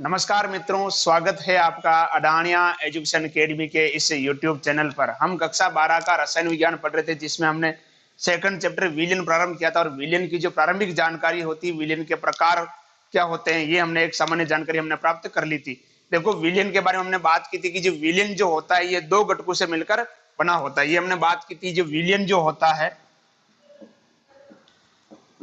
नमस्कार मित्रों, स्वागत है आपका अडानिया एजुकेशन एकेडमी के इस YouTube चैनल पर। हम कक्षा 12 का रसायन विज्ञान पढ़ रहे थे, जिसमें हमने सेकंड चैप्टर विलयन प्रारंभ किया था। और विलयन की जो प्रारंभिक जानकारी होती है, विलयन के प्रकार क्या होते हैं, ये हमने एक सामान्य जानकारी हमने प्राप्त कर ली थी। देखो, विलयन के बारे में हमने बात की थी कि जो विलयन जो होता है ये दो घटकों से मिलकर बना होता है। ये हमने बात की थी। जो विलयन जो होता है,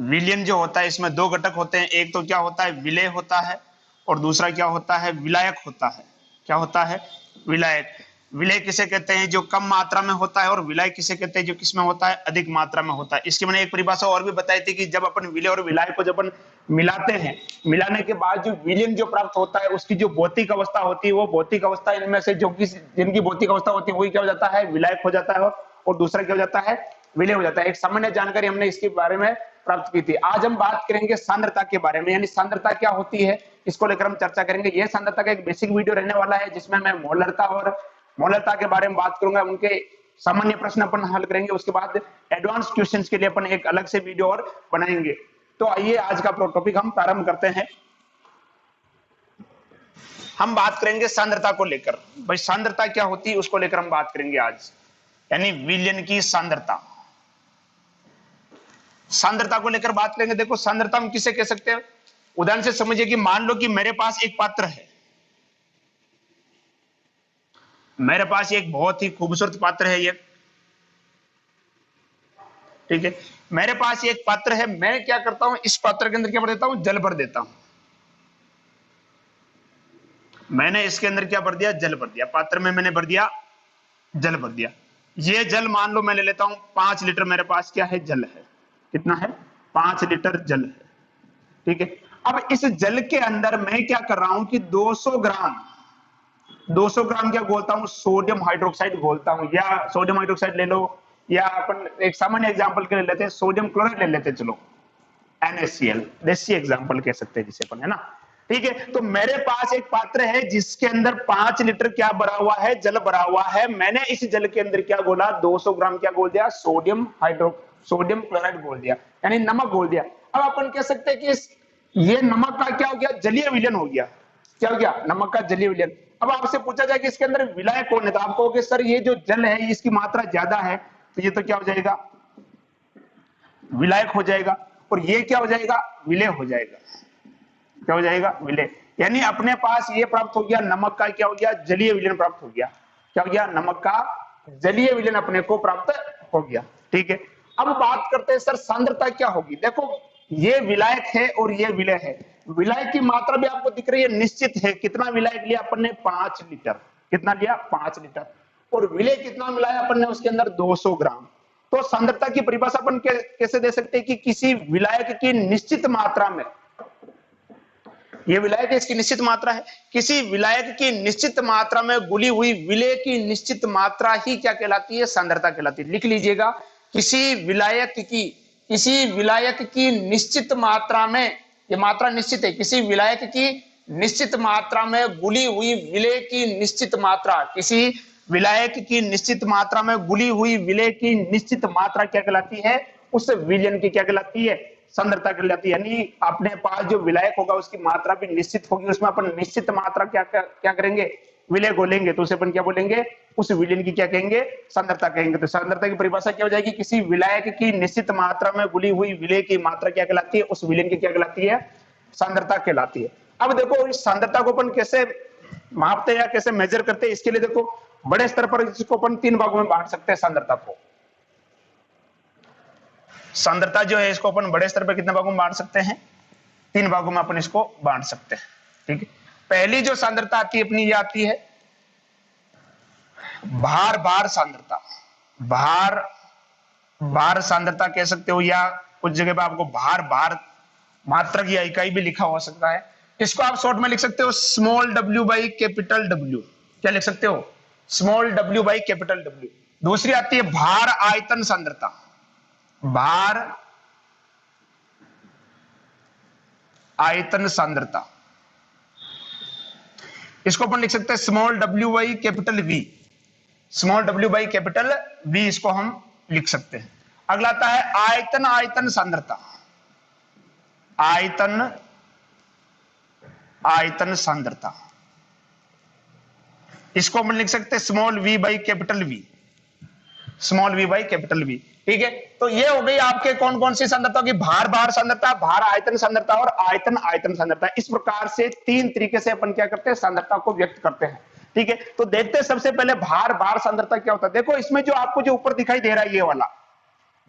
विलयन जो होता है इसमें दो घटक होते हैं। एक तो क्या होता है, विलेय होता है, और दूसरा क्या होता है, विलायक होता है। क्या होता है, विलायक। विलेय किसे कहते हैं, जो कम मात्रा में होता है, और विलायक किसे कहते हैं, जो किसमें होता है, अधिक मात्रा में होता है। इसकी मैंने एक परिभाषा और भी बताई थी कि जब अपन विलेय और विलायक को जब अपन मिलाते हैं, मिलाने के बाद जो विलयन जो प्राप्त होता है, उसकी जो भौतिक अवस्था होती है, वो भौतिक अवस्था इनमें से जो जिनकी भौतिक अवस्था होती है वही क्या हो जाता है, विलायक हो जाता है, और दूसरा क्या हो जाता है, विलय हो जाता है। एक सामान्य जानकारी हमने इसके बारे में प्राप्त की थी। आज हम बात करेंगे सांद्रता के बारे में, यानी सांद्रता क्या होती है, इसको लेकर हम चर्चा करेंगे। यह सांद्रता का एक बेसिक वीडियो रहने वाला है, जिसमें मैं मोलरता और मोलरता के बारे में बात करूंगा। उनके सामान्य प्रश्न अपन हल करेंगे। उसके बाद एडवांस क्वेश्चंस के लिए अपन एक अलग से वीडियो और बनाएंगे। तो आइए आज का टॉपिक हम प्रारंभ करते हैं। हम बात करेंगे सांद्रता को लेकर। भाई, सांद्रता क्या होती है उसको लेकर हम बात करेंगे आज, यानी विलयन की सांद्रता। सांद्रता को लेकर बात करेंगे। देखो, सांद्रता हम किसे कह सकते हैं, उदाहरण से समझिए कि मान लो कि मेरे पास एक पात्र है। मेरे पास एक बहुत ही खूबसूरत पात्र है ये, ठीक है। मेरे पास एक पात्र है, मैं क्या करता हूं, इस पात्र के अंदर क्या भर देता हूं, जल भर देता हूं। मैंने इसके अंदर क्या भर दिया, जल भर दिया। पात्र में मैंने भर दिया, जल भर दिया। ये जल मान लो मैं ले लेता हूं 5 लीटर। मेरे पास क्या है, जल है। कितना है, 5 लीटर जल है, ठीक है। अब इस जल के अंदर मैं क्या कर रहा हूं कि 200 ग्राम क्या घोलता हूं, सोडियम हाइड्रोक्साइड घोलता हूं। या सोडियम हाइड्रोक्साइड ले लो, या अपन एक सामान्य एग्जांपल के लिए लेते हैं, सोडियम क्लोराइड ले लेते हैं। चलो, NaCl, देसी एग्जांपल कह सकते हैं जिसे अपन, है ना। ठीक है, तो मेरे पास एक पात्र है जिसके अंदर 5 लीटर क्या भरा हुआ है, जल भरा हुआ है। मैंने इस जल के अंदर क्या घोला, 200 ग्राम क्या घोल दिया, सोडियम क्लोराइड घोल दिया, यानी नमक घोल दिया। अब अपन कह सकते हैं कि ये नमक का क्या हो गया, जलीय विलयन हो गया। क्या हो गया, नमक का जलीय विलयन। अब आपसे पूछा जाए कि इसके अंदर विलायक कौन है, तो आप कहोगे सर ये जो जल है इसकी मात्रा ज्यादा है, तो ये तो क्या हो जाएगा, विलायक हो जाएगा। और ये क्या हो जाएगा, विलेय हो जाएगा। क्या हो जाएगा, विलेय। यानी अपने पास ये प्राप्त हो गया, नमक का क्या हो गया, जलीय विलयन प्राप्त हो गया। क्या हो गया, नमक का जलीय विलयन अपने को प्राप्त हो गया, ठीक है। अब बात करते हैं सर सांद्रता क्या होगी। देखो, ये विलायक है और ये विलेय है। विलायक की मात्रा भी आपको दिख रही है, निश्चित है। कितना विलायक लिया अपन ने, 5 लीटर। कितना लिया, 5 लीटर। और विलेय कितना मिलाया अपन ने उसके अंदर, 200 ग्राम। तो सांद्रता की परिभाषा अपन कैसे दे सकते हैं कि किसी विलायक की निश्चित मात्रा में, ये विलायक इसकी निश्चित मात्रा है, किसी विलायक की निश्चित मात्रा में घुली हुई विलेय की निश्चित मात्रा ही क्या कहलाती है, सांद्रता कहलाती है। लिख लीजिएगा, किसी विलायक की निश्चित मात्रा में, ये मात्रा निश्चित है, किसी विलायक की निश्चित मात्रा में घुली हुई विलेय की निश्चित मात्रा, किसी विलायक की निश्चित मात्रा में घुली हुई विलेय की निश्चित मात्रा क्या कहलाती है, उस विलयन की क्या कहलाती है, सांद्रता कहलाती है। यानी अपने पास जो विलायक होगा उसकी मात्रा भी निश्चित होगी, उसमें अपन निश्चित मात्रा क्या करेंगे, विलय घोलेंगे, तो उसे अपन क्या बोलेंगे, उस विलयन की क्या कहेंगे, सांद्रता कहेंगे। तो सांद्रता की परिभाषा क्या हो जाएगी, किसी विलायक की निश्चित मात्रा में घुली हुई विलय की मात्रा क्या कहलाती है, उस विलयन की क्या कहलाती है, सांद्रता कहलाती है। अब देखो, इस सांद्रता को अपन कैसे मापते हैं या कैसे मेजर करते हैं, इसके लिए देखो बड़े स्तर पर इसको अपन 3 भागों में बांट सकते हैं। सांद्रता को, सांद्रता जो है इसको अपन बड़े स्तर पर कितने भागों में बांट सकते हैं, 3 भागों में अपन इसको बांट सकते हैं, ठीक है। पहली जो सांद्रता आती है अपनी, ये आती है भार सांद्रता। भार सांद्रता कह सकते हो, या कुछ जगह पर आपको भार मात्रक या इकाई भी लिखा हो सकता है। इसको आप शॉर्ट में लिख सकते हो small w by capital W। क्या लिख सकते हो, small w by capital W। दूसरी आती है भार आयतन सांद्रता। भार आयतन सांद्रता, इसको अपन लिख सकते हैं small w by capital V। Small w by capital V इसको हम लिख सकते हैं। अगला आता है आयतन सांद्रता। आयतन आयतन सांद्रता। इसको हम लिख सकते हैं small v by capital V, small v by capital V। ठीक है, तो ये हो गई आपके कौन कौन सी सांद्रता होगी, भार भार सांद्रता, भार आयतन सांद्रता और आयतन आयतन सांद्रता। इस प्रकार से तीन तरीके से अपन क्या करते हैं, सांद्रता को व्यक्त करते हैं। ठीक है, तो देखते हैं सबसे पहले भार भार सांद्रता क्या होता है। देखो इसमें जो आपको जो ऊपर दिखाई दे रहा है ये वाला,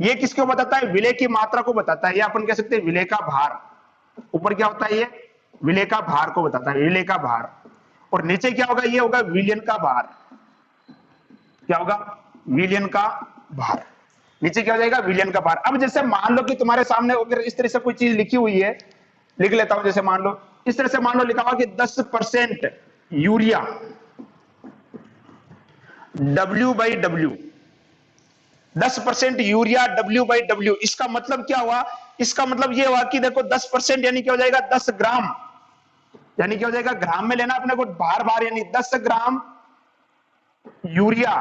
ये किसको बताता है, विलेय की मात्रा को बताता है। ये अपन कह सकते हैं विलेय का भार। ऊपर क्या होता है, ये विलेय का भार को बताता है, विलेय का भार। और नीचे क्या होगा, ये होगा विलयन का भार। क्या होगा, विलयन का भार। नीचे क्या हो जाएगा, विलयन का भार। अब जैसे मान लो कि तुम्हारे सामने अगर इस तरह से कोई चीज लिखी हुई है, लिख लेता हूं, जैसे मान लो इस तरह से, मान लो लिखा हुआ कि 10% यूरिया W/W, 10% यूरिया W/W। इसका मतलब क्या हुआ, इसका मतलब ये हुआ कि देखो 10% यानी क्या हो जाएगा, 10 ग्राम, यानी क्या हो जाएगा, ग्राम में लेना अपने को, भार भार यानी 10 ग्राम यूरिया।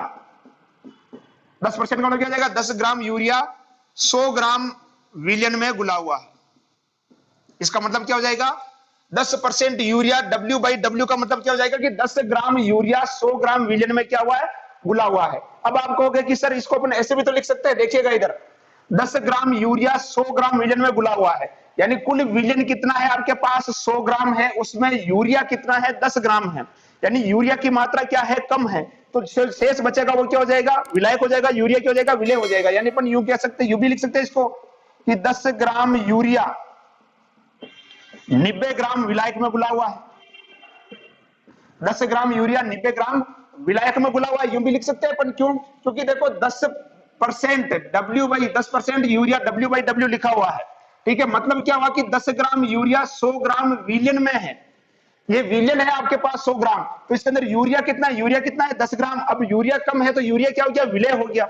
10% का मतलब क्या हो जाएगा, 10 ग्राम यूरिया 100 ग्राम विलयन में घुला हुआ है। इसका मतलब क्या हो जाएगा, 10% यूरिया W/W का मतलब क्या हो जाएगा कि 10 ग्राम यूरिया 100 ग्राम विलयन में क्या हुआ है, घुला हुआ है। अब आप कहोगे कि सर इसको अपन ऐसे भी तो लिख सकते हैं, देखिएगा इधर 10 ग्राम यूरिया 100 ग्राम विलयन में घुला हुआ है, यानी कुल विलयन कितना है आपके पास, 100 ग्राम है, उसमें यूरिया कितना है, 10 ग्राम है, यानी यूरिया की मात्रा क्या है, कम है। तो शेष बचेगा वो क्या हो जाएगा, विलायक हो जाएगा, यूरिया क्या हो जाएगा, विलेय हो जाएगा। यानी अपन यूं कह सकते हैं, यूं भी लिख सकते हैं इसको कि 10 ग्राम यूरिया 90 ग्राम विलायक में घुला हुआ है। 10 ग्राम यूरिया 90 ग्राम विलायक में घुला हुआ है, यूं भी लिख सकते हैं अपन। क्यों, क्योंकि देखो 10% W/10% यूरिया W/W लिखा हुआ है। ठीक है, मतलब क्या हुआ कि 10 ग्राम यूरिया 100 ग्राम विलयन में है। ये विलयन है आपके पास 100 ग्राम, तो इसके अंदर यूरिया कितना है, यूरिया कितना है, 10 ग्राम। अब यूरिया कम है तो यूरिया क्या हो गया, विलेय हो गया।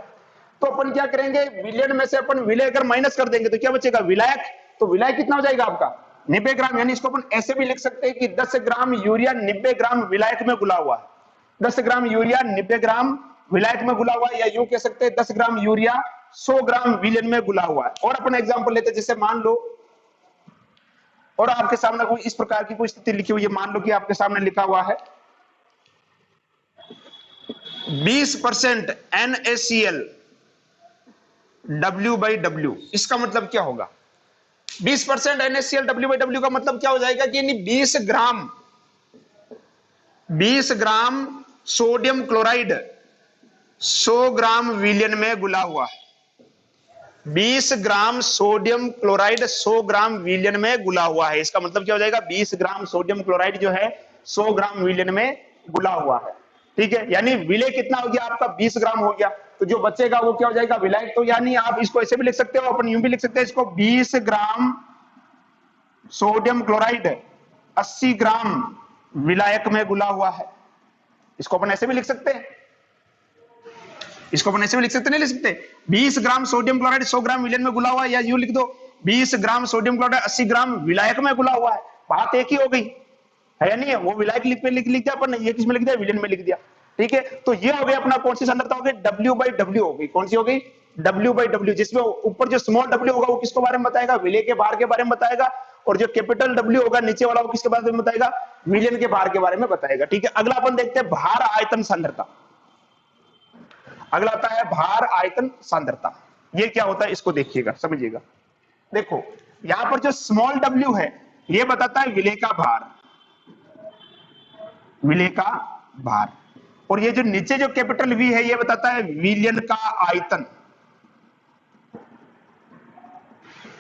तो अपन क्या करेंगे, विलयन में से अपन विलेय अगर माइनस कर देंगे तो क्या बचेगा, विलायक। तो विलायक कितना हो जाएगा आपका, 90 ग्राम। यानी इसको अपन ऐसे भी लिख सकते हैं कि 10 ग्राम यूरिया 90 ग्राम विलायक में घुला हुआ है। 10 ग्राम यूरिया 90 ग्राम विलायक में घुला हुआ है, या यूं कह सकते हैं 10 ग्राम यूरिया 100 ग्राम विलयन में घुला हुआ है। और अपन एग्जांपल लेते हैं, जैसे मान लो और आपके सामने कोई इस प्रकार की कोई स्थिति लिखी हुई है, मान लो कि आपके सामने लिखा हुआ है 20% NaCl W/W। इसका मतलब क्या होगा, 20% NaCl W/W का मतलब क्या हो जाएगा कि यानी 20 ग्राम सोडियम क्लोराइड 100 ग्राम विलयन में घुला हुआ है। 20 ग्राम सोडियम क्लोराइड 100 ग्राम विलयन में घुला हुआ है। इसका मतलब क्या हो जाएगा, 20 ग्राम सोडियम क्लोराइड जो है 100 ग्राम विलयन में घुला हुआ है। ठीक है, यानी विलेय कितना हो गया आपका, 20 ग्राम हो गया। तो जो बचेगा वो क्या हो जाएगा, विलायक। तो यानी आप इसको ऐसे भी लिख सकते हो, अपन यूं भी लिख सकते हैं इसको, 20 ग्राम सोडियम क्लोराइड 80 ग्राम विलायक में घुला हुआ है। इसको अपन ऐसे भी लिख सकते हैं, इसको अपन ऐसे भी लिख सकते, नहीं लिख सकते, 20 ग्राम सोडियम क्लोराइड 100 ग्राम विलयन में घुला हुआ है, या यूं लिख दो 20 ग्राम सोडियम क्लोराइड 80 ग्राम विलायक में घुला हुआ है। बात एक ही हो गई है या नहीं है, वो विलायक लिख दिया अपन, ये किस में लिख दिया, विलयन में लिख दिया। ठीक है, तो ये हो गया अपना कौन सी सांद्रता हो गई, W/W हो गई। कौन सी हो गई, W/W, जिसमें ऊपर जो स्मॉल w होगा वो किसके बारे में बताएगा, विलेय के भार के बारे में बताएगा, और जो कैपिटल W होगा नीचे वाला वो किसके बारे में बताएगा, विलयन के भार के बारे में बताएगा। ठीक है, अगला अपन देखते हैं भार आयतन सांद्रता। अगला आता है भार आयतन सांद्रता। ये क्या होता है इसको देखिएगा, समझिएगा। देखो यहां पर जो स्मॉल w है ये बताता है विलेय का भार, विलेय का भार, और ये जो नीचे जो कैपिटल V है ये बताता है विलयन का आयतन,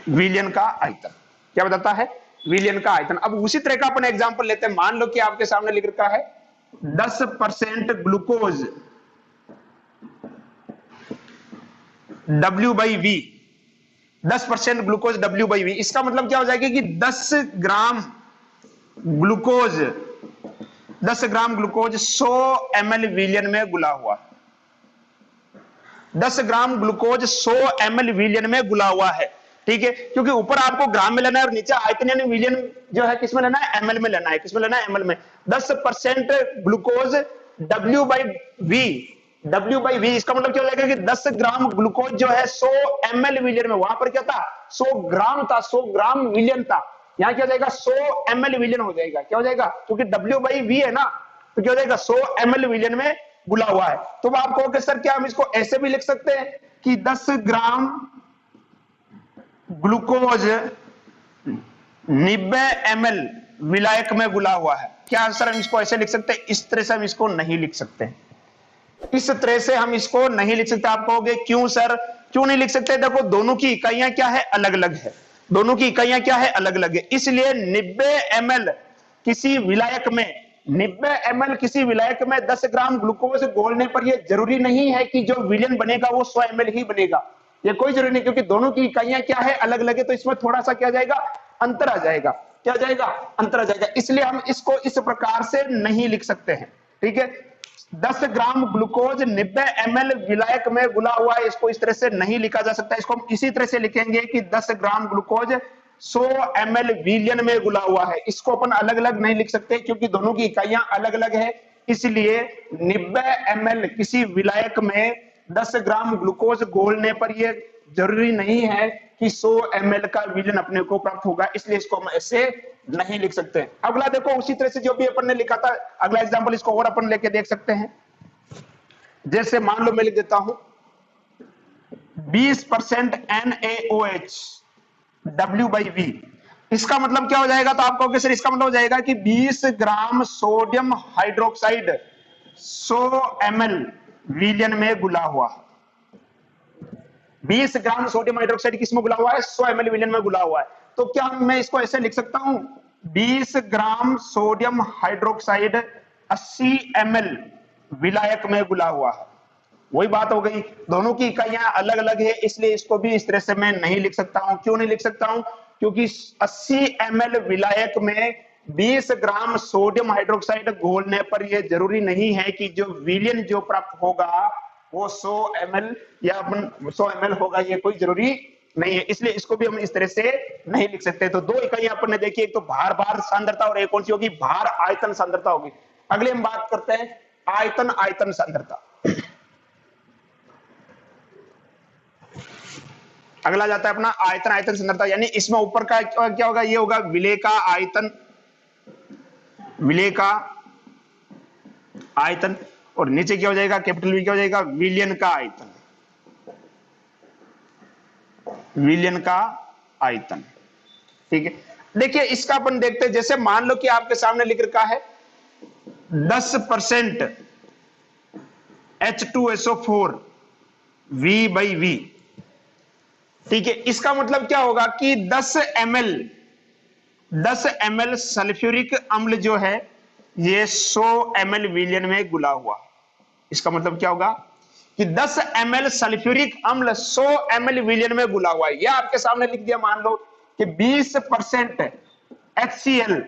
विलयन का आयतन। क्या बताता है, विलयन का आयतन। अब उसी तरह का अपन एग्जांपल लेते हैं, मान लो कि आपके सामने लिख रखा है 10% ग्लूकोज W/V, 10% ग्लूकोज W/V। इसका मतलब क्या हो जाएगा कि 10 ग्राम ग्लूकोज 100 ml विलयन में घुला हुआ। 10 ग्राम ग्लूकोज 100 ml विलयन में घुला हुआ है। ठीक है, क्योंकि ऊपर आपको ग्राम में लेना है और नीचे आयतन यानी विलयन जो है किसमें लेना है, ml में लेना है। किसमें लेना है, ml में। 10% ग्लूकोज W/V, इसका मतलब क्या हो जाएगा कि 10 ग्राम ग्लूकोज जो है 100 ml विलयन में, वहां पर क्या था, 100 ग्राम था, 100 ग्राम विलयन था। यहाँ क्या हो जाएगा 100 ml विलियन हो जाएगा, क्या हो जाएगा, क्योंकि W/V है ना, तो क्या हो जाएगा 100 ml विलियन में घुला हुआ है। तो आप कहोगे सर क्या हम इसको ऐसे भी लिख सकते हैं कि 10 ग्राम ग्लूकोज 90 ml विलायक में घुला हुआ है। क्या सर हम इसको ऐसे लिख सकते हैं? इस तरह से हम इसको नहीं लिख सकते, इस तरह से हम इसको नहीं लिख सकते। आप कहोगे क्यों सर, क्यों नहीं लिख सकते? देखो दोनों की इकाइयां क्या है, अलग अलग है, दोनों की इकाइयां क्या है, अलग अलग है। इसलिए 90 ml किसी विलायक में 90 ml किसी विलायक में 10 ग्राम ग्लूकोज घोलने पर यह जरूरी नहीं है कि जो विलयन बनेगा वो 100 ml ही बनेगा, ये कोई जरूरी नहीं, क्योंकि दोनों की इकाइयां क्या है, अलग अलग है। तो इसमें थोड़ा सा क्या जाएगा, अंतर आ जाएगा, क्या जाएगा, अंतर आ जाएगा। इसलिए हम इसको इस प्रकार से नहीं लिख सकते हैं, ठीक है। 10 ग्राम ग्लूकोज 90 ml विलायक में घुला हुआ है, इसको इस तरह से नहीं लिखा जा सकता। इसको हम इसी तरह से लिखेंगे कि 10 ग्राम ग्लूकोज 100 ml विलियन में घुला हुआ है। इसको अपन अलग अलग नहीं लिख सकते क्योंकि दोनों की इकाइयां अलग अलग है। इसलिए 90 ml किसी विलायक में 10 ग्राम ग्लूकोज घोलने पर यह जरूरी नहीं है कि 100 ml का विलयन अपने को प्राप्त होगा, इसलिए इसको हम ऐसे नहीं लिख सकते। अगला देखो उसी तरह से जो भी अपन ने लिखा था, अगला एग्जांपल इसको और अपन लेके देख सकते हैं। जैसे मान लो मैं लिख देता हूं 20% NaOH W/V, इसका मतलब क्या हो जाएगा? तो आप कहोगे सर इसका मतलब हो जाएगा कि 20 ग्राम सोडियम हाइड्रोक्साइड 100 ml विलियन में घुला हुआ, 20 ग्राम सोडियम हाइड्रोक्साइड किसमें घुला हुआ है, 100 ml विलियन में घुला हुआ है। तो क्या मैं इसको ऐसे लिख सकता हूं 20 ग्राम सोडियम हाइड्रोक्साइड 80 ml विलायक में घुला हुआ है। वही बात हो गई, दोनों की इकाइयां अलग अलग है, इसलिए इसको भी इस तरह से मैं नहीं लिख सकता हूं। क्यों नहीं लिख सकता हूं? क्योंकि 80 ml विलायक में 20 ग्राम सोडियम हाइड्रोक्साइड घोलने पर यह जरूरी नहीं है कि जो विलियन जो प्राप्त होगा वो 100 ml या 100 ml होगा, ये कोई जरूरी नहीं है। इसलिए इसको भी हम इस तरह से नहीं लिख सकते। तो दो इकाइयां अपन ने देखी, एक तो भार भार सांद्रता और एक कौन सी होगी, भार आयतन सांद्रता होगी। अगले हम बात करते हैं आयतन आयतन सांद्रता। अगला जाता है अपना आयतन आयतन सांद्रता, यानी इसमें ऊपर का क्या होगा, ये होगा विलेय का आयतन, विलेय का आयतन, और नीचे क्या हो जाएगा, कैपिटल वी क्या हो जाएगा, विलियन का आयतन, विलियन का आयतन, ठीक है। देखिए इसका अपन देखते हैं, जैसे मान लो कि आपके सामने लिख रखा है 10% H2SO4 V/V, ठीक है। इसका मतलब क्या होगा कि 10 ml सल्फ्यूरिक अम्ल जो है ये 100 ml विलियन में घुला हुआ। इसका मतलब क्या होगा कि 10 ml सल्फ्यूरिक अम्ल 100 ml विलियन में घुला हुआ है। यह आपके सामने लिख दिया, मान लो कि 20% HCl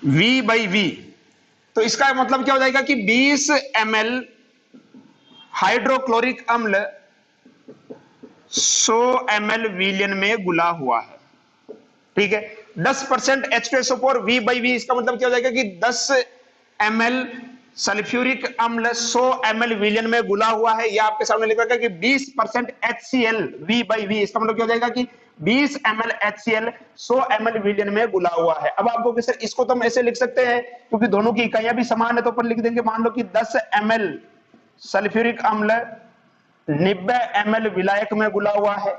V/V, तो इसका मतलब क्या हो जाएगा कि 20 ml हाइड्रोक्लोरिक अम्ल 100 ml विलियन में घुला हुआ है, ठीक है। 10% H2SO4 V/V, इसका मतलब क्या हो जाएगा कि 10 ml सल्फ्यूरिक अम्ल 100 ml विलियन में घुला हुआ है। यह आपके सामने लिखा है कि 20% HCl V/V, इसका मतलब क्या हो जाएगा कि 20 ml HCl 100 ml विलियन में घुला हुआ है। अब आपको सर इसको तो हम ऐसे लिख सकते हैं क्योंकि दोनों की इकाइयां भी समान है, तो अपन लिख देंगे, मान लो कि 10 ml सल्फ्यूरिक अम्ल 90 ml विलायक में घुला हुआ है,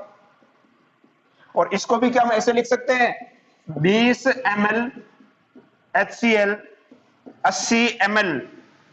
और इसको भी क्या हम ऐसे लिख सकते हैं 20 ml HCl 80 ml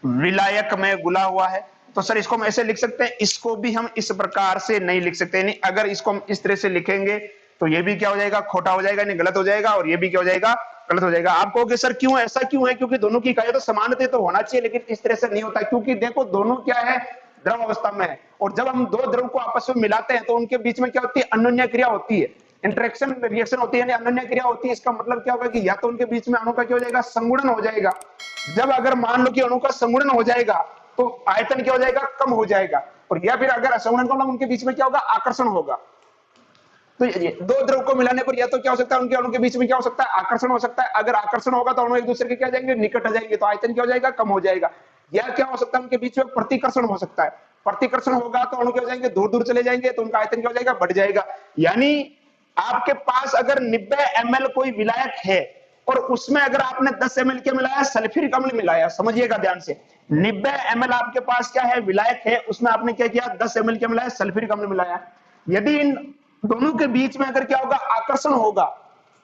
विलायक में घुला हुआ है। तो सर इसको हम ऐसे लिख सकते हैं, इसको भी हम इस प्रकार से नहीं लिख सकते। नहीं, अगर इसको हम इस तरह से लिखेंगे तो ये भी क्या हो जाएगा, खोटा हो जाएगा, नहीं गलत हो जाएगा, और ये भी क्या हो जाएगा, गलत हो जाएगा। आप कहोगे सर क्यों, ऐसा क्यों है? क्योंकि दोनों की इकाइयां तो समान तो होना चाहिए, लेकिन इस तरह से नहीं होता, क्योंकि देखो दोनों क्या है, द्रव अवस्था में है, और जब हम दो द्रव को आपस में मिलाते हैं तो उनके बीच में क्या होती है, अन्योन्य क्रिया होती है, इंटरेक्शन रिएक्शन होती है, अन्योन्य क्रिया होती है। इसका मतलब क्या होगा कि या तो उनके बीच में अणु का क्या हो जाएगा, संगुणन हो जाएगा। जब अगर मान लो कि अणु का संगुणन हो जाएगा तो आयतन क्या हो जाएगा, कम हो जाएगा, और या फिर अगर असंगुणन होगा उनके बीच में क्या होगा, आकर्षण होगा। तो ये दो द्रव को मिलाने पर या तो क्या हो सकता है, उनके अणु के बीच में क्या हो सकता है, आकर्षण हो सकता है। अगर आकर्षण होगा तो अणु एक दूसरे के क्या जाएंगे, निकट आ जाएंगे, तो आयतन क्या हो जाएगा, कम हो जाएगा। या क्या हो सकता है, उनके बीच में प्रतिकर्षण हो सकता है, प्रतिकर्षण होगा तो अणु क्या हो जाएंगे, दूर दूर चले जाएंगे, तो उनका आयतन क्या हो जाएगा, बढ़ जाएगा। यानी आपके पास अगर 90 ml कोई विलायक है और उसमें अगर आपने 10 ml क्या मिलाया, सल्फ्यूरिक अम्ल मिलाया, समझिएगा ध्यान से, 90 ml आपके पास क्या है, विलायक है, उसमें आपने क्या किया, 10 ml क्या मिलाया, सल्फ्यूरिक अम्ल मिलाया। यदि इन दोनों के बीच में अगर क्या होगा, आकर्षण होगा,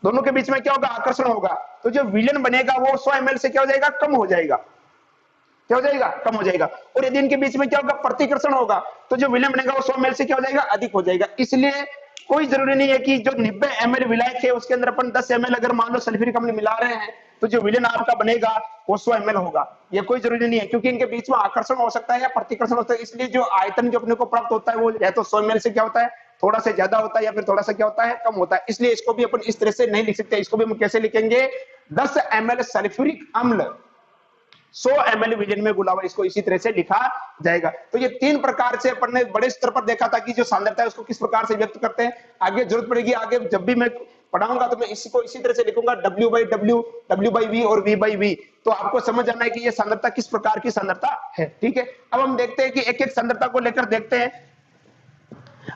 दोनों के बीच में क्या होगा, आकर्षण होगा, तो जो विलयन बनेगा वो 100 ml से क्या हो जाएगा, कम हो जाएगा, क्या हो जाएगा, कम हो जाएगा। और यदि इनके बीच में क्या होगा, प्रतिकर्षण होगा, तो जो विलयन बनेगा वो 100 ml से क्या हो जाएगा, अधिक हो जाएगा। इसलिए कोई जरूरी नहीं है कि जो 90 ml विलायक है उसके अंदर अपन 10 ml अगर मान लो सल्फ्यूरिक अम्ल मिला रहे हैं तो जो विलयन आपका बनेगा वो 100 ml होगा। ये कोई जरूरी नहीं है, क्योंकि इनके बीच में आकर्षण हो सकता है या प्रतिकर्षण हो सकता है। इसलिए जो आयतन जो अपने को प्राप्त होता है वो या तो 100 ml से क्या होता है, थोड़ा से ज्यादा होता है, या फिर थोड़ा सा क्या होता है, कम होता है। इसलिए इसको भी अपन इस तरह से नहीं लिख सकते, इसको भी हम कैसे लिखेंगे, 10 ml सल्फ्यूरिक अम्ल 100 ml विलयन में घुला हुआ, इसको इसी तरह से लिखा जाएगा। तो ये तीन प्रकार से अपन ने बड़े स्तर पर देखा था कि जो सांद्रता है उसको किस प्रकार से व्यक्त करते हैं। आगे जरूरत पड़ेगी, आगे जब भी मैं पढ़ाऊंगा तो मैं इसको इसी तरह से लिखूंगा, W/W, W/V और V/V। तो आपको समझ आना है कि ये सांद्रता किस प्रकार की सांद्रता है। ठीक है, अब हम देखते हैं कि एक एक सांद्रता को लेकर देखते हैं।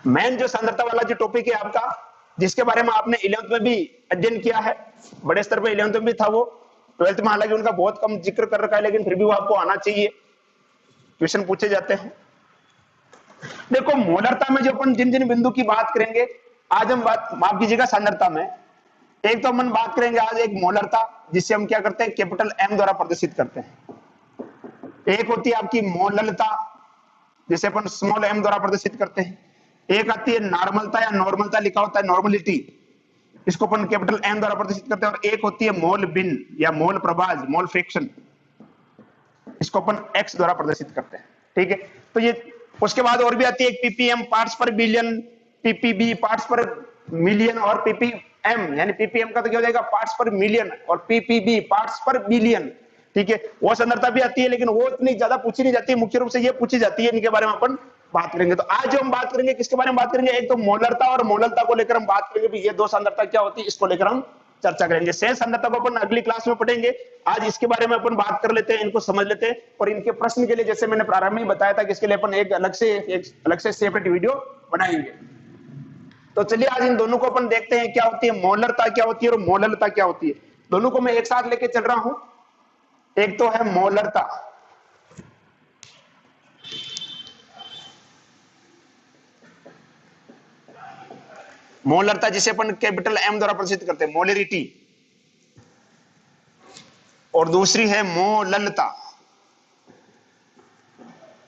मेन जो सांद्रता वाला जो टॉपिक है आपका, जिसके बारे में आपने 11th में भी अध्ययन किया है, बड़े स्तर पर 11th में भी था, वो 12th में हालांकि उनका बहुत कम जिक्र कर रखा है, लेकिन फिर भी वो आपको आना चाहिए, क्वेश्चन पूछे जाते हैं। देखो मोलरता में जो अपन जिन जिन बिंदु की बात करेंगे, आज हम बात, माफ कीजिएगा, सांद्रता में एक तो अपन बात करेंगे आज एक मोलरता, जिससे हम क्या करते हैं, कैपिटल M द्वारा प्रदर्शित करते हैं। एक होती है आपकी मोललता, जिसे अपन स्मॉल m द्वारा प्रदर्शित करते हैं। एक आती है नॉर्मलता या नॉर्मलता, लिखा होता है नॉर्मलिटी, इसको अपन कैपिटल M द्वारा प्रदर्शित करते हैं। और एक होती है मोल बिन या मोल प्रभाज, मोल फ्रैक्शन, इसको अपन x द्वारा प्रदर्शित करते हैं। ठीक है, तो ये उसके बाद और भी आती है एक ppm, पार्ट्स पर बिलियन, ppb पार्ट्स पर मिलियन, और ppm यानी ppm का तो क्या हो जाएगा, पार्ट्स पर मिलियन, और ppb पार्ट्स पर बिलियन। ठीक है, वो सांद्रता भी आती है, लेकिन वो इतनी ज्यादा पूछी नहीं जाती है, मुख्य रूप से ये पूछी जाती है, इनके बारे में अपन बात करेंगे। तो आज जो हम बात करेंगे किसके बारे में बात करेंगे, एक तो मोलरता, और मोललता को लेकर हम बात करेंगे भी ये दो सांद्रता क्या होती है, इसको लेकर हम चर्चा करेंगे। शेष सांद्रता को अपन अगली क्लास में पढ़ेंगे, आज इसके बारे में अपन बात कर लेते हैं, इनको समझ लेते हैं। और इनके प्रश्न के लिए जैसे मैंने प्रारंभ में बताया था कि इसके लिए अपन एक अलग से सेपरेट वीडियो बनाएंगे। तो चलिए आज इन दोनों को अपन देखते हैं, क्या होती है मोलरता, क्या होती है और मोललता क्या होती है। दोनों को मैं एक साथ लेके चल रहा हूं। एक तो है मोलरता, मोलरता जिसे अपन कैपिटल M द्वारा प्रदर्शित करते हैं, मोलरिटी, और दूसरी है मोललता।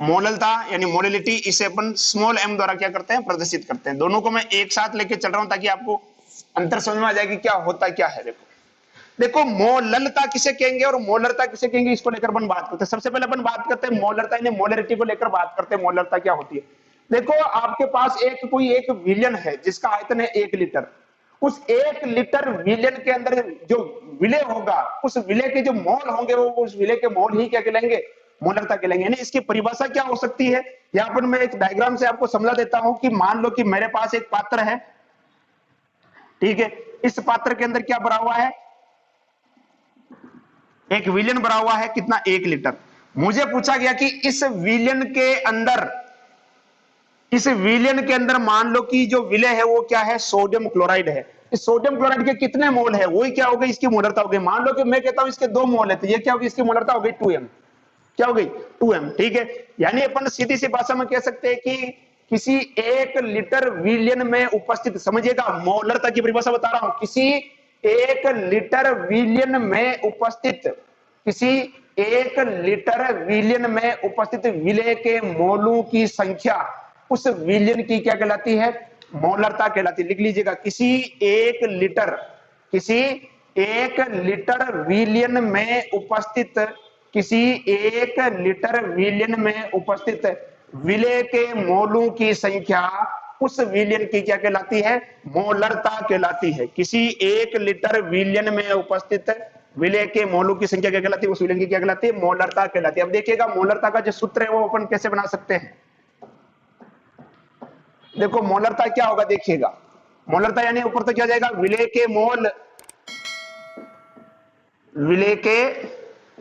मोललता यानी मोललिटी, इसे अपन स्मॉल m द्वारा क्या करते हैं, प्रदर्शित करते हैं। दोनों को मैं एक साथ लेके चल रहा हूं ताकि आपको अंतर समझ में आ जाए कि क्या होता क्या है। देखो मोललता किसे कहेंगे और मोलरता किसे कहेंगे, इसको लेकर अपन बात करते हैं। सबसे पहले अपन बात करते हैं मोलरता यानी मोलरिटी को लेकर बात करते हैं, मोलरता क्या होती है। देखो आपके पास कोई एक विलयन है जिसका आयतन है 1 लीटर। उस 1 लीटर विलयन के अंदर जो विलय होगा, उस विलय के जो मोल होंगे वो उस विलय के मोल ही क्या कहलाएंगे, मोलरता कहलाएंगे। यानी इसकी परिभाषा क्या हो सकती है, यहाँ पर मैं एक डायग्राम से आपको समझा देता हूं कि मान लो कि मेरे पास एक पात्र है, ठीक है, इस पात्र के अंदर क्या भरा हुआ है, एक विलयन भरा हुआ है, कितना, 1 लीटर। मुझे पूछा गया कि इस विलयन के अंदर मान लो कि जो विलय है वो क्या है, सोडियम क्लोराइड है। इस सोडियम क्लोराइड के कितने मोल है, वही क्या हो गई, इसकी मोलरता हो गई। मान लो कि मैं कहता हूं इसके 2 मोल है, तो ये क्या होगी, इसकी मोलरता हो गई 2m। क्या हो गई, 2m। ठीक है, यानी अपन सीधी सी भाषा में कह सकते हैं कि किसी 1 लीटर विलयन में उपस्थित, समझिएगा मोलरता की परिभाषा बता रहा हूं, किसी 1 लीटर विलयन में उपस्थित, किसी 1 लीटर विलयन में उपस्थित विलय के मोलों की संख्या उस विलयन की क्या कहलाती है, मोलरता कहलाती है। लिख लीजिएगा, किसी 1 लीटर विलयन में उपस्थित, किसी 1 लीटर विलयन में उपस्थित विलय के मोलों की संख्या उस विलयन की क्या कहलाती है, मोलरता कहलाती है। किसी 1 लीटर विलयन में उपस्थित विलय के मोलों की संख्या क्या कहलाती है, उस विलयन की क्या कहलाती है, मोलरता कहलाती है। अब देखिएगा मोलरता का जो सूत्र है वो अपन कैसे बना सकते हैं। देखो मोलरता क्या होगा, देखिएगा मोलरता यानी ऊपर तो क्या जाएगा, विलय के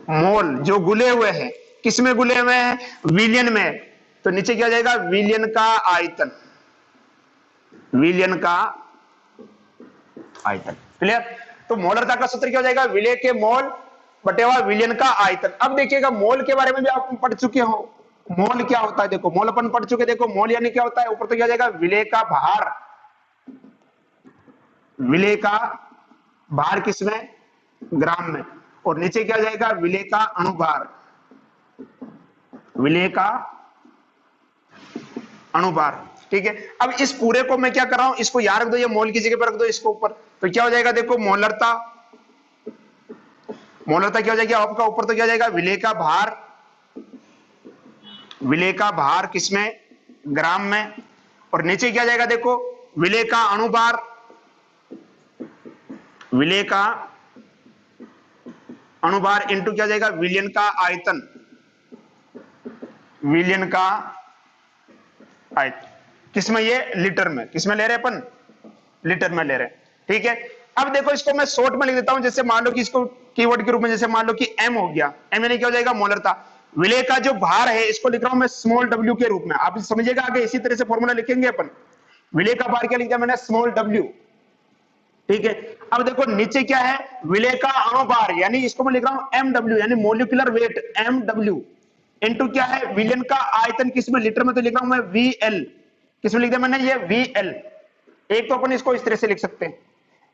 मोल जो गुले हुए हैं, किसमें गुले हुए हैं, विलयन में, तो नीचे क्या जाएगा, विलयन का आयतन, विलयन का आयतन। क्लियर? तो मोलरता का सूत्र क्या हो जाएगा, विलेय के मोल बटे हुआ विलयन का आयतन। अब देखिएगा मोल के बारे में भी आप पढ़ चुके हो, मोल क्या होता है, देखो मोल अपन पढ़ चुके, देखो मोल यानी क्या होता है, ऊपर तो क्या हो जाएगा विलेय का भार, विलेय का भार किसमें, ग्राम में, और नीचे क्या जाएगा विलेय का अणुभार, विलेय का अणुभार। ठीक है, अब इस पूरे को मैं क्या कर रहा हूं, इसको यहां रख दो, ये मोल की जगह पर रख दो इसको ऊपर, तो क्या हो जाएगा देखो मोलरता, मोलरता क्या हो जाएगी आपका, ऊपर तो क्या हो जाएगा विलेय का भार, विलेय का भार किसमें, ग्राम में, और नीचे क्या जाएगा देखो विलेय का अणुभार, विलेय का अणुभार इंटू क्या जाएगा विलयन का आयतन, विलयन का आयतन किसमें, ये लीटर में, किसमें ले रहे हैं अपन, लीटर में ले रहे हैं। ठीक है, अब देखो इसको मैं शॉर्ट में लिख देता हूं, जैसे मान लो कि इसको कीवर्ड के रूप में, जैसे मान लो कि एम हो गया, एम यानी क्या हो जाएगा मोलरता, विलेय का जो भार है इसको लिख रहा हूं मैं स्मॉल डब्ल्यू के रूप में, आप समझिएगा आगे इसी तरह से फॉर्मूला लिखेंगे अपन, विलेय का भार क्या लिख दिया मैंने स्मॉल डब्ल्यू। ठीक है, अब देखो नीचे क्या है विलेय का अणुभार, यानी इसको मैं लिख रहा हूं एम डब्ल्यू, यानी molecular weight M W, into क्या है विलयन का आयतन, किसमें लीटर में, तो लिख रहा हूं मैं वी एल, किसमें लिख दिया मैंने ये वी एल। एक तो अपन इसको इस तरह से लिख सकते हैं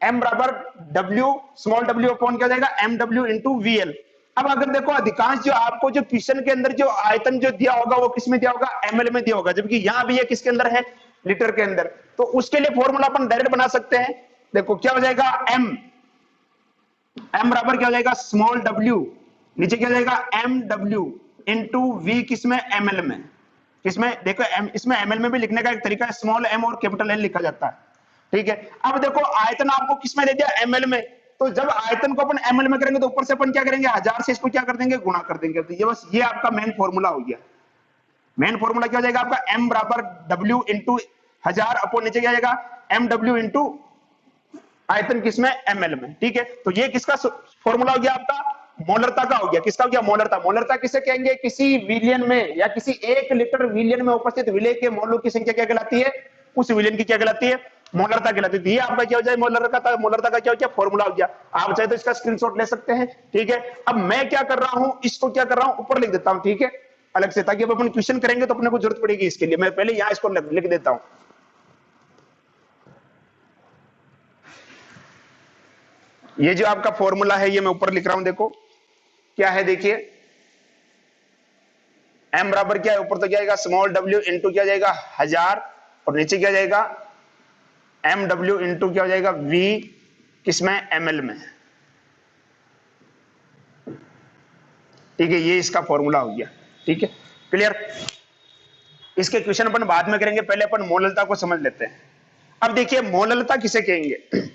एम बराबर डब्ल्यू स्मॉल डब्ल्यू अपॉन क्या जाएगा M W into V L. अब अगर देखो अधिकांश जो आपको जो क्वेश्चन के अंदर जो आयतन जो दिया होगा वो किसमें दिया होगा, एमएल में दिया होगा, जबकि यहां भी ये किसके अंदर है, लीटर के अंदर, तो उसके लिए फॉर्मूला अपन डायरेक्ट बना सकते हैं। देखो क्या हो जाएगा एम, एम बराबर क्या हो जाएगा स्मॉल डब्ल्यू, नीचे क्या हो जाएगा एम डब्ल्यू इंटू वी किसमें एमएल में, किसमें देखो एम, इसमें एमएल में भी लिखने का एक तरीका है, स्मॉल एम और कैपिटल एल लिखा जाता है। ठीक है, अब देखो आयतन आपको किसमें दे दिया एमएल में, तो जब आयतन को अपन एमएल में करेंगे तो ऊपर से अपन क्या करेंगे 1000 से इसको क्या कर देंगे गुणा कर देंगे, तो ये बस ये आपका मेन फॉर्मूला हो गया। मेन फॉर्मूला क्या हो जाएगा आपका एम बराबर डब्ल्यू इंटू 1000 अपॉन नीचे क्या जाएगा एम डब्ल्यू इंटू आयतन किसमें एमएल में। ठीक है, तो ये किसका फॉर्मूला हो गया आपका मोलरता का हो गया, किसका हो गया मोलरता। मोलरता किसे कहेंगे, किसी विलियन में या किसी 1 लीटर विलियन में उपस्थित विलेय के मोलों की संख्या क्या कहलाती है, उस विलियन की क्या कहलाती है मोलरता कहलाती है। ये आपका क्या हो जाए मोलरता का क्या हो गया फॉर्मूला हो गया। आप चाहे तो इसका स्क्रीनशॉट ले सकते हैं। ठीक है, अब मैं क्या कर रहा हूं, इसको क्या कर रहा हूं ऊपर लिख देता हूं, ठीक है अलग से, ताकि अब अपन क्वेश्चन करेंगे तो अपने को जरूरत पड़ेगी इसके लिए। मैं पहले यहां इसको लिख देता हूं। ये जो आपका फॉर्मूला है ये मैं ऊपर लिख रहा हूं, देखो क्या है, देखिए m बराबर क्या है, ऊपर तो क्या आएगा स्मॉल w इंटू क्या जाएगा 1000 और नीचे क्या जाएगा एम डब्ल्यू इंटू क्या हो जाएगा v किसमें ml में। ठीक है, ये इसका फॉर्मूला हो गया। ठीक है, क्लियर। इसके क्वेश्चन अपन बाद में करेंगे, पहले अपन मोललता को समझ लेते हैं। अब देखिए मोललता किसे कहेंगे।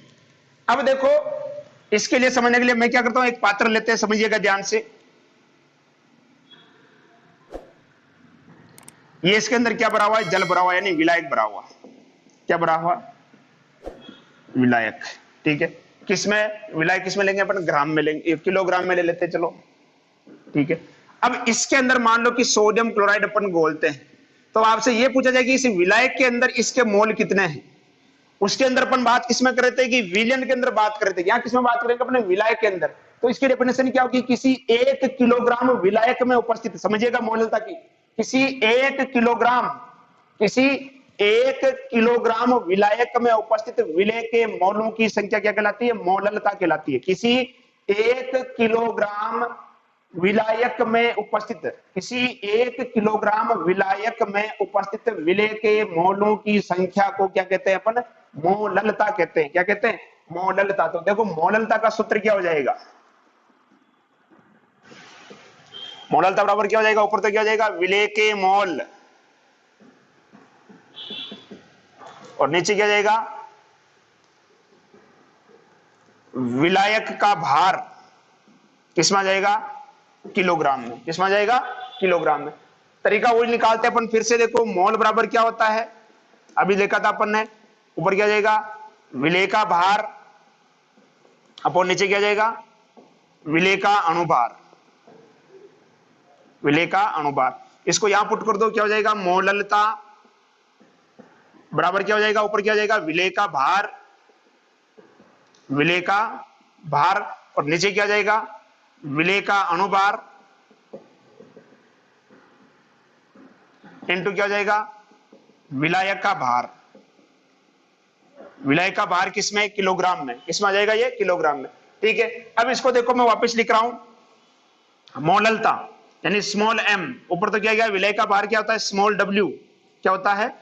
अब देखो इसके लिए समझने के लिए मैं क्या करता हूं, एक पात्र लेते हैं, समझिएगा ध्यान से। ये इसके अंदर क्या भरा हुआ है, जल भरा हुआ है, यानी विलायक भरा हुआ। क्या भरा हुआ, विलायक। ठीक है, किसमें विलायक किसमें लेंगे अपन, ग्राम में लेंगे, किलोग्राम में ले लेते हैं, चलो ठीक है। अब इसके अंदर मान लो कि सोडियम क्लोराइड अपन घोलते हैं, तो आपसे यह पूछा जाए कि इस विलायक के अंदर इसके मोल कितने हैं। उसके अंदर अपन बात किसमें कर रहे थे कि विलयन के अंदर बात कर रहे थे, यहां किसमें बात करेंगे अपने विलायक के अंदर। तो इसकी डेफिनेशन क्या होगी, किसी 1 किलोग्राम विलायक में उपस्थित, समझिएगा मोललता की, किसी 1 किलोग्राम, किसी 1 किलोग्राम विलायक में उपस्थित विलेय के मोलों की संख्या क्या कहलाती है, मोललता कहलाती है। किसी 1 किलोग्राम विलायक में उपस्थित, किसी 1 किलोग्राम विलायक में उपस्थित विलेय के मोलों की संख्या को क्या कहते हैं अपन, मोललता कहते हैं। क्या कहते हैं, मोललता। तो देखो मोललता का सूत्र क्या हो जाएगा, मोललता बराबर क्या हो जाएगा, ऊपर तो क्या हो जाएगा विलेय के मोल और नीचे क्या जाएगा विलायक का भार, किसमें आ जाएगा किलोग्राम में, किसमें आ जाएगा किलोग्राम में। तरीका वही निकालते हैं अपन फिर से। देखो मोल बराबर क्या होता है, अभी देखा था अपन ने, ऊपर क्या जाएगा विलेय का भार अपॉन नीचे क्या जाएगा विलेय का अणुभार, विलेय का अणुभार। इसको यहां पुट कर दो, क्या हो जाएगा मोललता बराबर क्या हो जाएगा, ऊपर क्या हो जाएगा विलेय का भार विलेय का भार, और नीचे क्या जाएगा, विलेय का अणुभार इनटू क्या हो जाएगा, विलायक का भार। विलायक का भार किसमें, किलोग्राम में, किसमें आ जाएगा ये, किलोग्राम में। ठीक है, अब इसको देखो मैं वापस लिख रहा हूं, मोललता यानी स्मॉल एम, ऊपर तो क्या गया, विलेय का भार क्या होता है, स्मॉल डब्ल्यू, क्या होता है,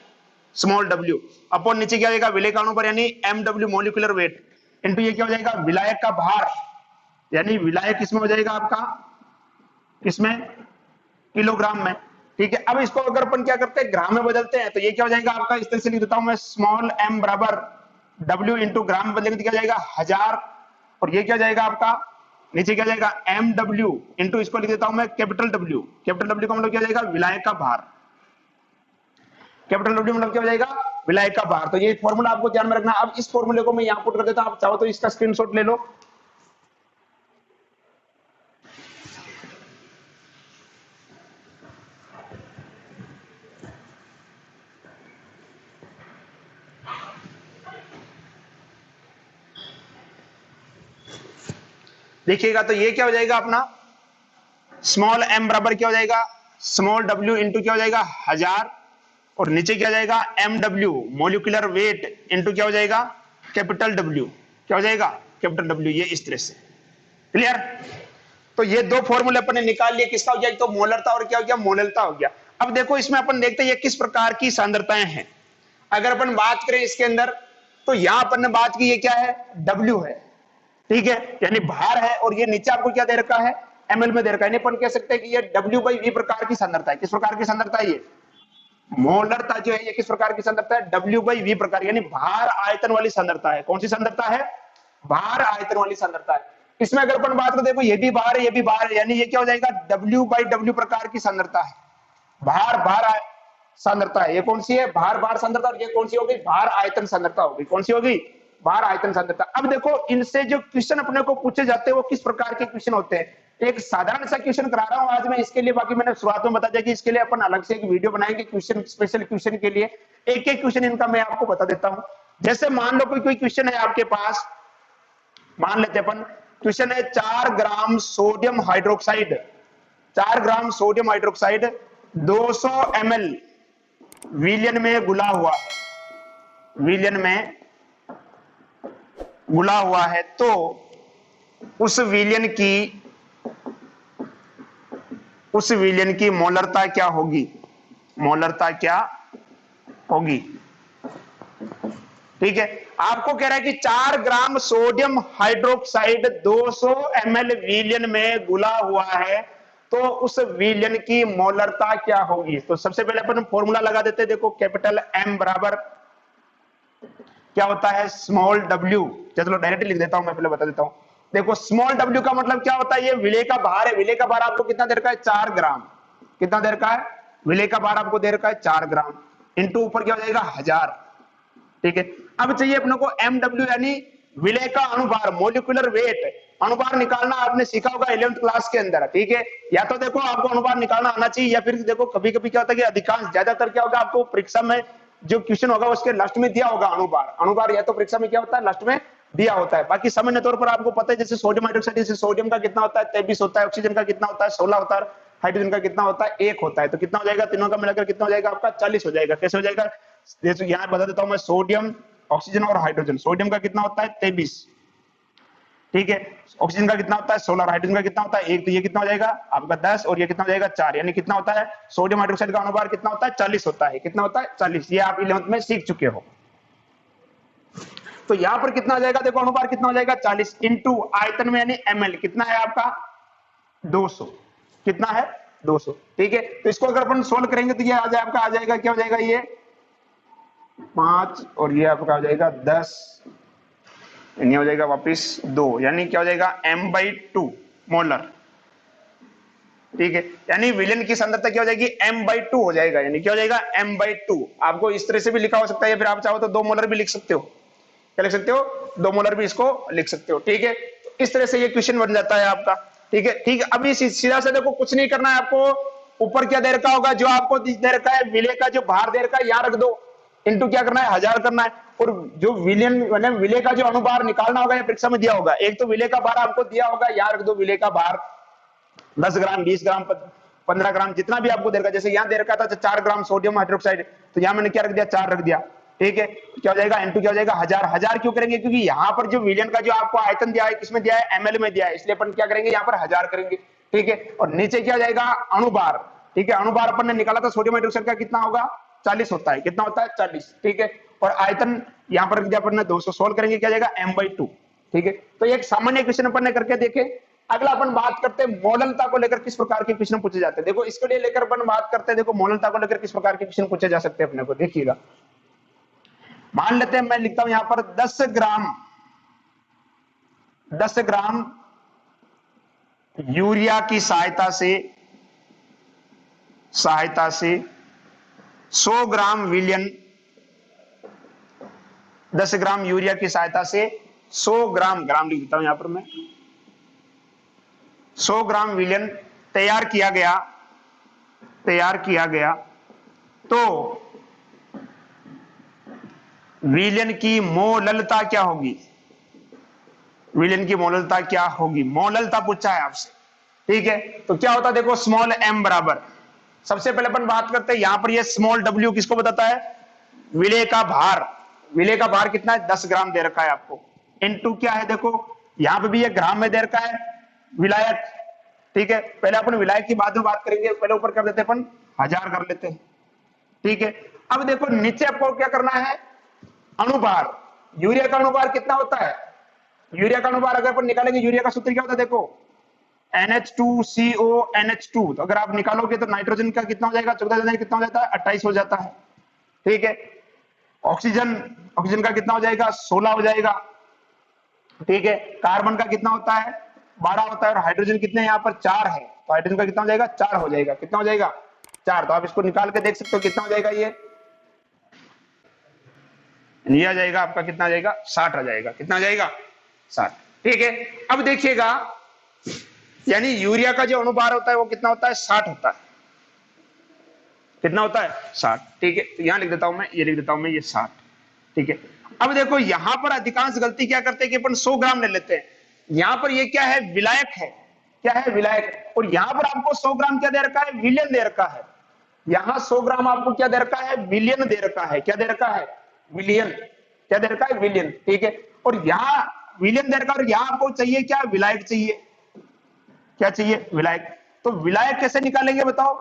स्मॉल डब्ल्यू, अपॉन नीचे क्या हो जाएगा, विलेय का अणुभार यानी M W molecular weight, into ये क्या हो जाएगा, विलायक का भार, यानी विलायक किसमें हो जाएगा आपका, किसमें, किलोग्राम में। ठीक है, अब इसको अगर अपन क्या करते हैं, ग्राम में बदलते हैं, तो ये क्या हो जाएगा आपका, इस तरह से लिख देता हूं मैं, स्मॉल एम बराबर डब्ल्यू इंटू ग्राम बदलेंगे तो क्या जाएगा, 1000, और ये क्या जाएगा आपका, नीचे क्या जाएगा, एम डब्ल्यू इंटू, इसको लिख देता हूं मैं कैपिटल डब्ल्यू, कैपिटल डब्ल्यू का मतलब क्या जाएगा, विलायक का भार, कैपिटल डब्ल्यू मतलब क्या हो जाएगा, विलायक का भार। तो ये फॉर्मूला आपको ध्यान में रखना। अब इस फॉर्मूले को मैं यहां पुट कर देता हूं, आप चाहो तो इसका स्क्रीनशॉट ले लो। देखिएगा तो ये क्या हो जाएगा अपना, स्मॉल एम बराबर क्या हो जाएगा, स्मॉल डब्ल्यू इंटू क्या हो जाएगा, 1000, और नीचे क्या जाएगा, M W molecular weight into क्या हो जाएगा, कैपिटल डब्ल्यू, क्या हो जाएगा, कैपिटल डब्ल्यू, ये इस तरह से। क्लियर, तो ये दो फॉर्मूले अपन ने निकाल लिए, किसका हो गया, तो मोलरता और क्या हो गया, मोललता हो गया। अब देखो इसमें अपन देखते हैं ये किस प्रकार की सांद्रताएं हैं। अगर अपन बात करें इसके अंदर, तो यहां अपन ने बात की, ये क्या है, डब्ल्यू है, ठीक है, यानी भार है, और ये नीचे आपको क्या दे रखा है, एमएल में दे रखा है। अपन कह सकते हैं कि ये डब्ल्यू बाई वी प्रकार की सांद्रता है। किस प्रकार की सांद्रता है ये, मोलरता जो है ये किस प्रकार की सांद्रता है, डब्ल्यू बाई वी प्रकार, यानी भार आयतन वाली सांद्रता है। कौन सी सांद्रता है, भार आयतन वाली सांद्रता है। इसमें अगर अपन बात करें, देखो ये भी भार है, ये भी भार है, यानी ये क्या हो जाएगा, डब्ल्यू बाई डब्ल्यू प्रकार की सांद्रता है, भार भार सांद्रता है। ये कौन सी है, भार भार सांद्रता, और ये कौन सी होगी, भार आयतन सांद्रता होगी। कौन सी होगी, भार आयतन सांद्रता। अब देखो इनसे जो क्वेश्चन अपने को पूछे जाते हैं वो किस प्रकार के क्वेश्चन होते हैं। एक साधारण सा क्वेश्चन करा रहा हूं आज मैं इसके लिए, बाकी मैंने शुरुआत में बता दिया कि इसके लिए अपन अलग से एक वीडियो बनाएंगे क्वेश्चन, स्पेशल क्वेश्चन के लिए। एक एक क्वेश्चन इनका मैं आपको बता देता हूं। जैसे मान लो कोई क्वेश्चन है आपके पास, मान लेते अपन क्वेश्चन है 4 gram sodium hydroxide, 4 gram sodium hydroxide 200 ml विलियन में घुला हुआ, विलियन में घुला हुआ है, तो उस विलियन की मोलरता क्या होगी, मोलरता क्या होगी। ठीक है, आपको कह रहा है कि 4 ग्राम सोडियम हाइड्रोक्साइड 200 ml विलियन में घुला हुआ है, तो उस विलियन की मोलरता क्या होगी। तो सबसे पहले अपन फॉर्मूला लगा देते हैं। देखो कैपिटल एम बराबर क्या होता है, स्मॉल डब्ल्यू। चलो डायरेक्ट लिख देता हूं, मैं पहले बता देता हूं। देखो स्मॉल डब्ल्यू का मतलब क्या होता है, ये विलेय का भार है। विलेय का भार आपको कितना दे रखा है, 4 ग्राम। कितना दे रखा है, विलेय का भार आपको दे रखा है 4 ग्राम, इंटू ऊपर क्या हो जाएगा 1000। ठीक है, अब चाहिए अपने को एम डब्ल्यू यानी विलेय का अणुभार, मोलिकुलर वेट। अणुभार निकालना आपने सीखा होगा 11th क्लास के अंदर। ठीक है, या तो देखो आपको अणुभार निकालना आना चाहिए, या फिर देखो कभी कभी क्या होता है कि अधिकांश ज्यादातर क्या होगा, आपको परीक्षा में जो क्वेश्चन होगा उसके लास्ट में दिया होगा अणुभार। अणुभार या तो परीक्षा में क्या होता है, लास्ट में दिया होता है। बाकी सामान्य तौर पर आपको पता है, जैसे सोडियम हाइड्रोक्साइड, जैसे सोडियम का कितना होता है 23 होता है, ऑक्सीजन का कितना होता है 16 होता है, हाइड्रोजन का कितना होता है 1 होता है। तो कितना हो जाएगा, तीनों का मिलाकर कितना हो जाएगा आपका 40 हो जाएगा। कैसे हो जाएगा, जैसे यहाँ बता देता हूं मैं, सोडियम, ऑक्सीजन और हाइड्रोजन। सोडियम का कितना होता है 23, ठीक है, ऑक्सीजन का कितना होता है 16, हाइड्रोजन का कितना होता है 1, तो ये कितना हो जाएगा आपका 10, और ये कितना हो जाएगा 4, यानी कितना होता है, सोडियम हाइड्रोक्साइड का अणुभार कितना होता है 40 होता है। कितना होता है 40, ये आप 11th में सीख चुके हो। तो यहां पर कितना आ जाएगा, देखो अणुभार कितना हो जाएगा 40 इंटू आयतन में यानी ml कितना है आपका 200, कितना है 200। ठीक है, तो इसको अगर अपन सोल्व करेंगे तो ये आ जाए आपका, आ जाएगा क्या हो जाएगा, ये 5 और ये आपका हो जाएगा 10, यानी हो जाएगा वापिस 2, यानी क्या हो जाएगा m/2 मोलर। ठीक है, यानी विलेन की सांद्रता क्या हो जाएगी m/2 हो जाएगा, यानी क्या हो जाएगा m/2। आपको इस तरह से भी लिखा हो सकता है, या फिर आप चाहो तो 2 मोलर भी लिख सकते हो। क्या लिख सकते हो, 2 मोलर भी इसको लिख सकते हो। ठीक है, तो इस तरह से ये क्वेश्चन बन जाता है आपका। ठीक है, ठीक है, अभी सीधा से देखो कुछ नहीं करना है आपको। ऊपर क्या दे रखा होगा, जो आपको दे रखा है विलेय का जो भार दे रखा है, यहाँ रख दो। इनटू क्या करना है 1000 करना है। और जो विलियन मतलब विले का जो अनुभार निकालना होगा, ये परीक्षा में दिया होगा। एक तो विले का भार आपको दिया होगा, याद रख दो विले का भार 10 ग्राम 20 ग्राम 15 ग्राम जितना भी आपको दे रखा, जैसे यहाँ दे रखा था 4 ग्राम सोडियम हाइड्रोक्साइड, तो यहाँ मैंने क्या रख दिया 4 रख दिया, ठीक है। क्या हो जाएगा इनटू क्या हो जाएगा 1000। 1000 क्यों करेंगे, क्योंकि यहाँ पर जो विलियन का जो आपको आयतन दिया है किसमें दिया है, एमएल में दिया है, इसलिए अपन क्या करेंगे यहाँ पर 1000 करेंगे, ठीक है। और नीचे क्या जाएगा अणुभार, ठीक है। अणुभार अपन ने निकाला था सोडियम हाइड्रोक्साइड का कितना होगा 40 होता है, कितना होता है 40, ठीक है। और आयतन यहाँ पर अपन ने 200 सोल्व करेंगे, क्या जाएगा m/2, ठीक है। तो एक सामान्य क्वेश्चन अपन ने करके देखे। अगला अपन बात करते हैं मोललता को लेकर किस प्रकार के क्वेश्चन पूछे जाते हैं। देखो इसके लिए लेकर अपन बात करते हैं, देखो मोललता को लेकर किस प्रकार के क्वेश्चन पूछे जा सकते हैं अपने को, देखिएगा। मान लेते हैं मैं लिखता हूं यहां पर 10 ग्राम यूरिया की सहायता से 100 ग्राम विलियन, 10 ग्राम यूरिया की सहायता से 100 ग्राम लिख देता हूं यहां पर मैं, 100 ग्राम विलियन तैयार किया गया, तो विलियन की मोललता क्या होगी, विलियन की मोललता क्या होगी, मोललता पूछा है आपसे, ठीक है। तो क्या होता है देखो स्मॉल m बराबर, सबसे पहले अपन बात करते हैं यहां पर ये स्मॉल w किसको बताता है, विलेय का भार। विलेय का भार कितना है 10 ग्राम दे रखा है आपको, इनटू क्या है देखो यहां पे भी ये ग्राम में दे रखा है विलायक, ठीक है। पहले अपन विलायक की बाद में बात करेंगे, पहले ऊपर कर देते हैं अपन 1000 कर लेते हैं, ठीक है। अब देखो नीचे आपको क्या करना है अणुभार, यूरिया का अणुभार कितना होता है, यूरिया का अणुभार अगर अपन निकालेंगे, यूरिया का सूत्र क्या होता है देखो NH2CO NH2, तो अगर आप निकालोगे तो नाइट्रोजन का कितना हो जाएगा 14 कितना हो जाता है 28 हो जाता है, ठीक है। ऑक्सीजन का कितना हो जाएगा 16 हो जाएगा, ठीक है। कार्बन का कितना होता है 12 होता है, और हाइड्रोजन कितने यहाँ पर 4 है, तो हाइड्रोजन का कितना हो जाएगा 4 हो जाएगा, कितना हो जाएगा 4। तो आप इसको निकाल के देख सकते हो कितना हो जाएगा, ये आ जाएगा आपका कितना आ जाएगा 60 आ जाएगा, कितना आ जाएगा 60, ठीक है। अब देखिएगा यानी यूरिया का जो अणुभार होता है वो कितना होता है 60 होता है, कितना होता है 60, ठीक है। तो यहां लिख देता हूं मैं, ये लिख देता हूं मैं ये 60, ठीक है। अब देखो यहां पर अधिकांश गलती क्या करते हैं कि अपन 100 ग्राम ले लेते हैं, यहां पर ये क्या है विलायक है, क्या है विलायक, और यहां पर आपको 100 ग्राम क्या दे रखा है विलियन दे रखा है, यहां 100 ग्राम आपको क्या दे रखा है विलियन दे रखा है, क्या दे रखा है विलियन, क्या दे रखा है विलियन, ठीक है। और यहां विलियन दे रखा है और यहां आपको चाहिए क्या विलायक चाहिए, क्या चाहिए विलायक। तो विलायक कैसे निकालेंगे बताओ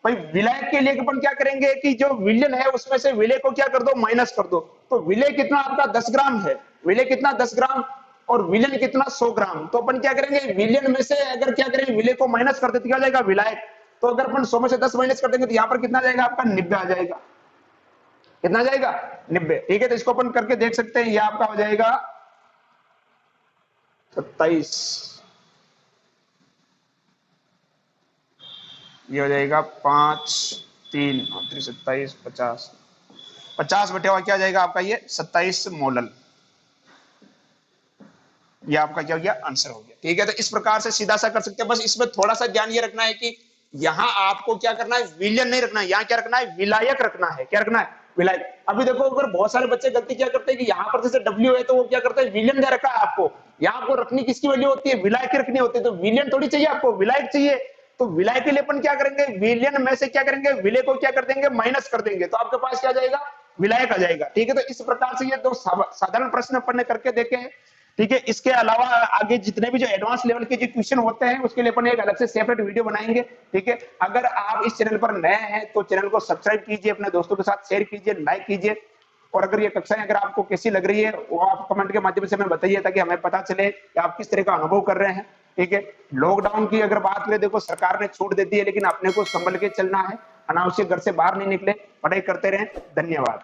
भाई, विलायक के लिए अपन क्या करेंगे कि जो विलियन है उसमें से विलेय को क्या कर दो माइनस कर दो, तो विलेय कितना आपका 10 ग्राम है, विलेय कितना 10 ग्राम और विलियन कितना 100 ग्राम, तो अपन क्या करेंगे विलियन में से अगर क्या करेंगे विलेय को माइनस कर देते क्या हो जाएगा विलायक, तो अगर अपन 100 में से 10 माइनस कर देंगे तो यहाँ पर कितना जाएगा आपका 90 आ जाएगा, कितना जाएगा 90, ठीक है। तो इसको अपन करके देख सकते हैं, ये आपका हो जाएगा 27, ये हो जाएगा 5 3 27 50 बटे हुआ क्या हो जाएगा आपका ये 27 मोलल, ये आपका क्या हो गया आंसर हो गया, ठीक है। तो इस प्रकार से सीधा सा कर सकते हैं, बस इसमें थोड़ा सा ध्यान ये रखना है कि यहां आपको क्या करना है विलियन नहीं रखना है, यहां क्या रखना है विलायक रखना है, क्या रखना है विलायक। अभी देखो अगर बहुत सारे बच्चे गलती क्या करते हैं कि यहाँ पर जैसे W है तो वो क्या करते हैं विलियन दे रखा है आपको, यहाँ आपको रखनी किसकी वैल्यू होती है विलायक की रखनी होती है, तो विलियन थोड़ी चाहिए आपको विलायक चाहिए, तो विलायक के लिए अपन क्या करेंगे विलियन में से क्या करेंगे विलेय को क्या कर देंगे माइनस कर देंगे, तो आपके पास क्या जाएगा विलायक आ जाएगा, ठीक है। तो इस प्रकार से ये दो साधारण प्रश्न अपन ने करके देखे हैं, ठीक है। इसके अलावा आगे जितने भी जो एडवांस लेवल के जो क्वेश्चन होते हैं उसके लिए अपन एक अलग से सेपरेट वीडियो बनाएंगे, ठीक है। अगर आप इस चैनल पर नए हैं तो चैनल को सब्सक्राइब कीजिए, अपने दोस्तों के साथ शेयर कीजिए, लाइक कीजिए, और अगर ये कक्षाएं अगर आपको कैसी लग रही है वो आप कमेंट के माध्यम से हमें बताइए ताकि हमें पता चले कि आप किस तरह का अनुभव कर रहे हैं, ठीक है। लॉकडाउन की अगर बात करें देखो सरकार ने छूट दे दी है, लेकिन अपने को संभल के चलना है, अनावश्यक घर से बाहर नहीं निकले, पढ़ाई करते रहें, धन्यवाद।